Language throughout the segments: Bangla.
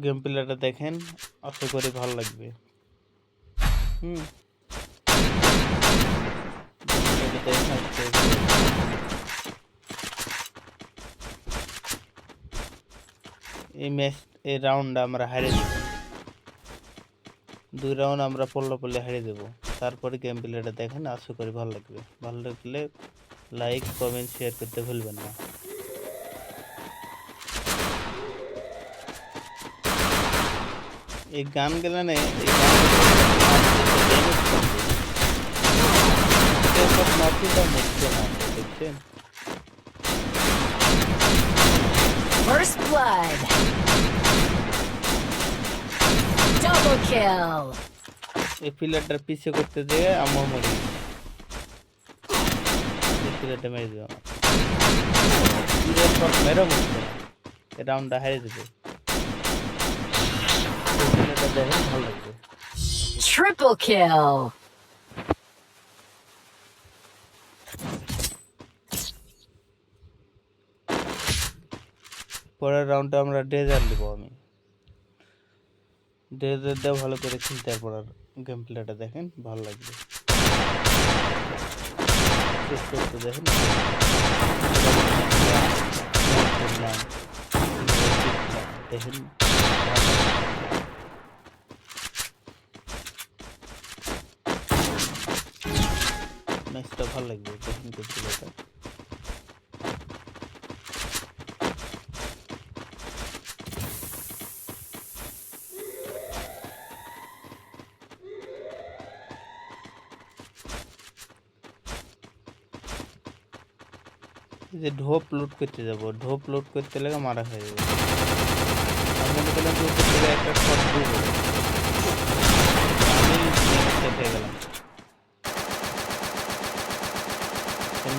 গেম প্লেটা দেখেন, আশা করি ভালো লাগবে। এই ম্যাচ, এই রাউন্ড আমরা হারিয়ে দেব, 2 রাউন্ড আমরা পড়লে হারিয়ে দেব। তারপরে গেম প্লেটা দেখেন, আশা করি ভালো লাগবে। ভালো লাগলে লাইক কমেন্ট শেয়ার করতে ভুলবেন না। এই গান গেলে না, এই দেখছেন? First blood. Double kill. এই প্লেয়ারটার পিছে করতে যেয়ে আমার মরে গেছে। এই প্লেয়ারটা মেরে দিও না, মেরে মরছে না, এই রাউন্ডটা হারিয়ে দেবে। এই প্লেয়ারটা দেখেন, ভালো লাগবে। Triple kill. পরের রাউন্ডে আমরা ডেজার নেব। আমি ডেজার দিয়ে ভালো করে খেলতে, তারপর আর গেম প্লেটা দেখেন, ভালো লাগবে। শেষ করতে দেখেন, দেখেন ম্যাচটা ভালো লাগবে। দেখেন গেম প্লেটা যে ঢোপ লোড করতে যাব, ঢোপ লোড করতে লাগে মারা হয়ে যাবে। আমি মনে করলাম যে উপর থেকে একটা শট দিব, আমি সেট হয়ে গেলাম,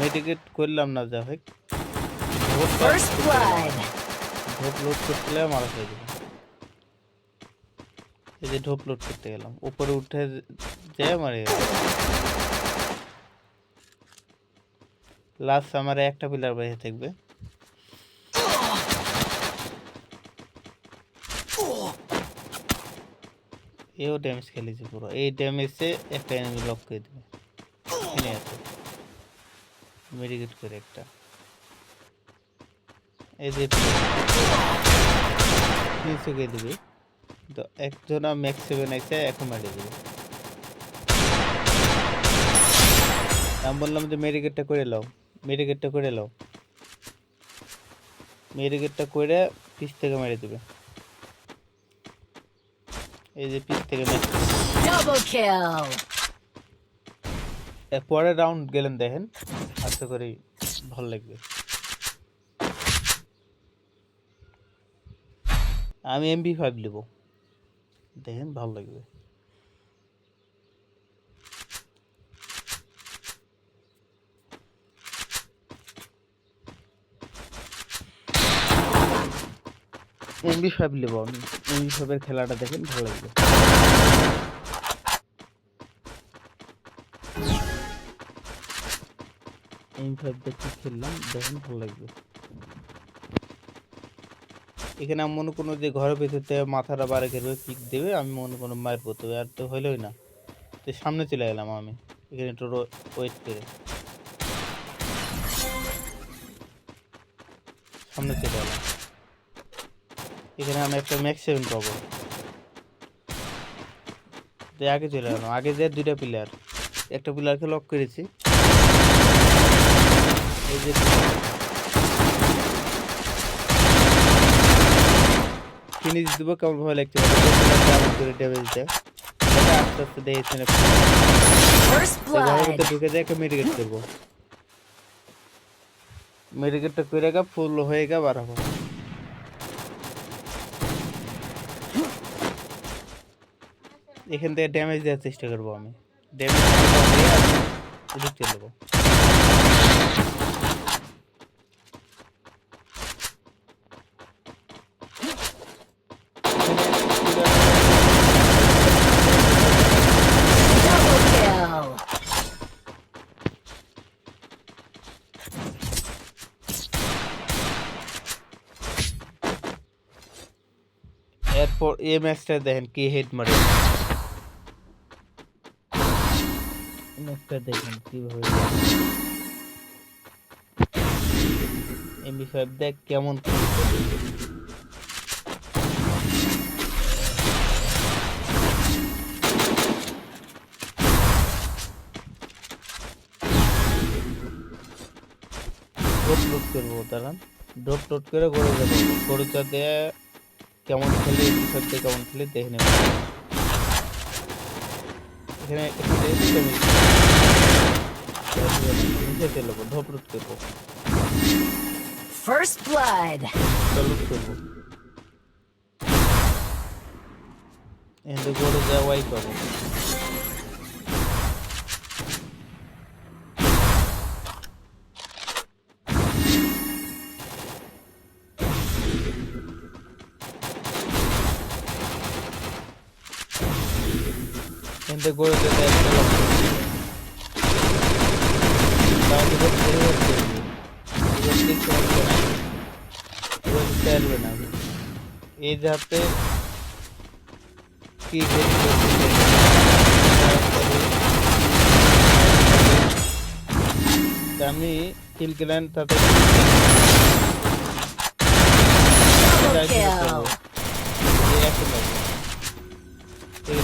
মেডিকেট করলাম না। যা হোক, First blood. ঢোপ লোড করতে লাগে মারা হয়ে যাবে। এই যে ঢোপ লোড করতে গেলাম, উপরে উঠে যায় মারে গেল। লাস্ট আমার একটা পিলার বাইরে থাকবে। এও ড্যামেজ খেলেছে পুরো। এই ড্যামেজে একটা এনিমি লক করে দেবে। এখানে আছে, মেডিকেট করে একটা। এই যে নিচে গিয়ে দেবে, তো একজনা ম্যাক্স 7 আছে, এখন মারিয়ে দেবে। আমি বললাম যে মেডিকেটটা করে নাও, মেডিকেটটা করে নাও, মেডিকেটটা করে পিছ থেকে মেরে দেবে। এই যে পিছ থেকে মেরে Double kill. পরের রাউন্ড গেলেন দেখেন, আশা করি ভালো লাগবে। আমি MP5 নেব, দেখেন ভালো লাগবে। MP5 নেব আমি, MP5 এর খেলাটা দেখেন, ভালো লাগবে। MP5 দেখে খেললাম, দেখেন ভালো লাগবে। এখানে আমি মনে কোনো যে ঘরের ভিতরতে মাথাটা বাড়ি করবে, কিক দেবে, আমি মনে কোনো মায়ের পড়তে হবে, আর তো হইলই না। তো সামনে চলে গেলাম আমি, এখানে একটু ওয়েট করে সামনে চলে গেলাম। এখানে আমি একটা ম্যাক্স 7 পাবো, আগে চলে গেলাম। আগে যে 2টা প্লেয়ার, একটা প্লেয়ারকে লক করেছি। এই যে ফিনিশ দিব, কেমন ভালো লাগছে করে ড্যামেজ দেয়। আস্তে আস্তে দেখেছেন, First blood. ঢুকে যায়, একটা মেডিকেট করবো। মেডিকেটটা করে গা ফুল হয়ে গা বাড়াবো। এখান থেকে ড্যামেজ দেওয়ার চেষ্টা করবো আমি, ড্যামেজ ঢুকতে দেবো। Double kill. এরপর এই ম্যাচটা দেখেন কি হেড মারে, ম্যাচটা দেখেন কিভাবে এমবি5 দেখ কেমন ড্রপ লোড করবো, দাঁড়ান ড্রপ লোড করে গড়ে যাবো, গড়েটা দিয়ে কেমন খেলে এমবি5 দিয়ে কেমন খেলে দেখে নেব। এখানে নিচে চলে যাবো, ড্রপ লোড করবো, First blood. লোড করবো, এখানে গড়ে যাওয়াই পাবো। এখানে গড়ে যেতে একটা লক্ষ্য তাহলে এবার দেখতে পারবে না, এবার দিতে পারবে না। এই যাতে কি আমি কিল কেলেন তাতে Double kill.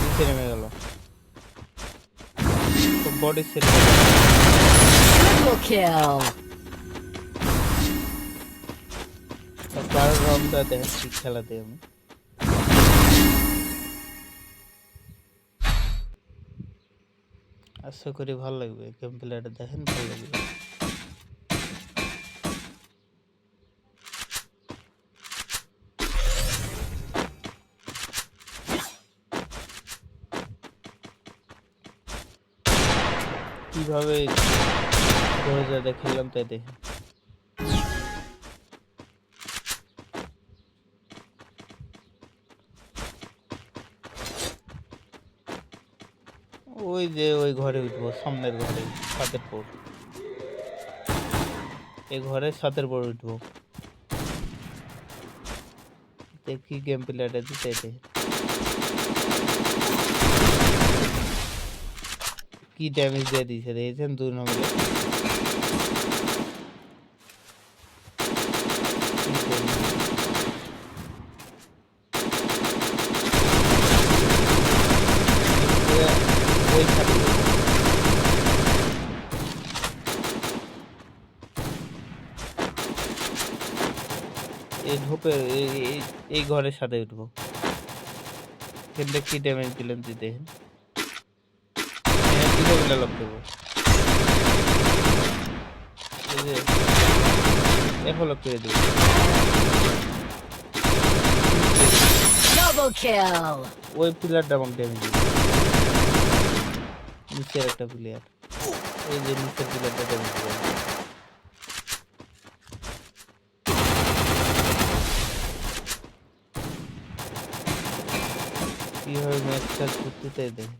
নিচে নেমে গেল তো বডি সেট Triple kill. বারো রাউন্ডটা দেখেন কি খেলাতে আমি আশা করি ভালো লাগবে, গেম প্লেটা দেখেন ভালো লাগবে। কিভাবে ঘরে যা খেললাম তাই দেখেন, ওই যে ওই ঘরে উঠবো, সামনের ঘরে ছাদের পর, এই ঘরে ছাদের পর উঠবো, দেখি গেম প্লেটা দিতে কি ড্যামেজ দিয়ে দিয়েছে দেখেছেন 2 নম্বরে ওই ছাদে এই ঢোপে এই ঘরের সাথে উঠবো, কিন্তু কি ড্যামেজ দিলেন তুই দেখেন, কিভাবে লক করবো, এখন লক করে দেবো, Double kill. ওই প্লেয়ারটা আমাকে ড্যামেজ দিবে, নিচের একটা প্লেয়ার, এই যে নিচের প্লেয়ারটা ড্যামেজ দিবে, কিভাবে ম্যাচটা করতে চাই দেখেন।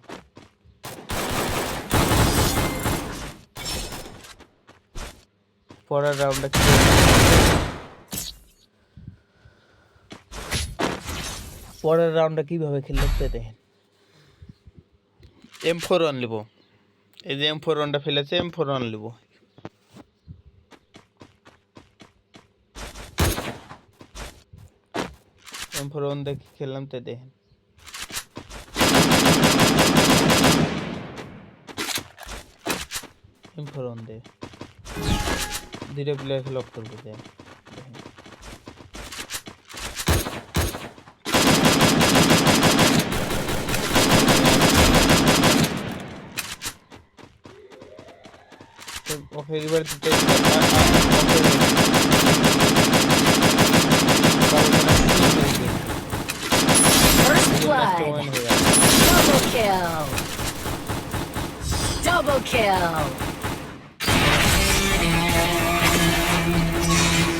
পরের রাউন্ডটা কিভাবে খেলতে চাই দেখেন। M4 নিব, এই যে M4 ফেলেছে, M4 নিব, M4 দেখি খেললাম তাই দেখেন, M4 দে ধীরে প্লেয়ার লক করবো যায়, ওকে এবার দিতে First blood. Double kill. Double kill.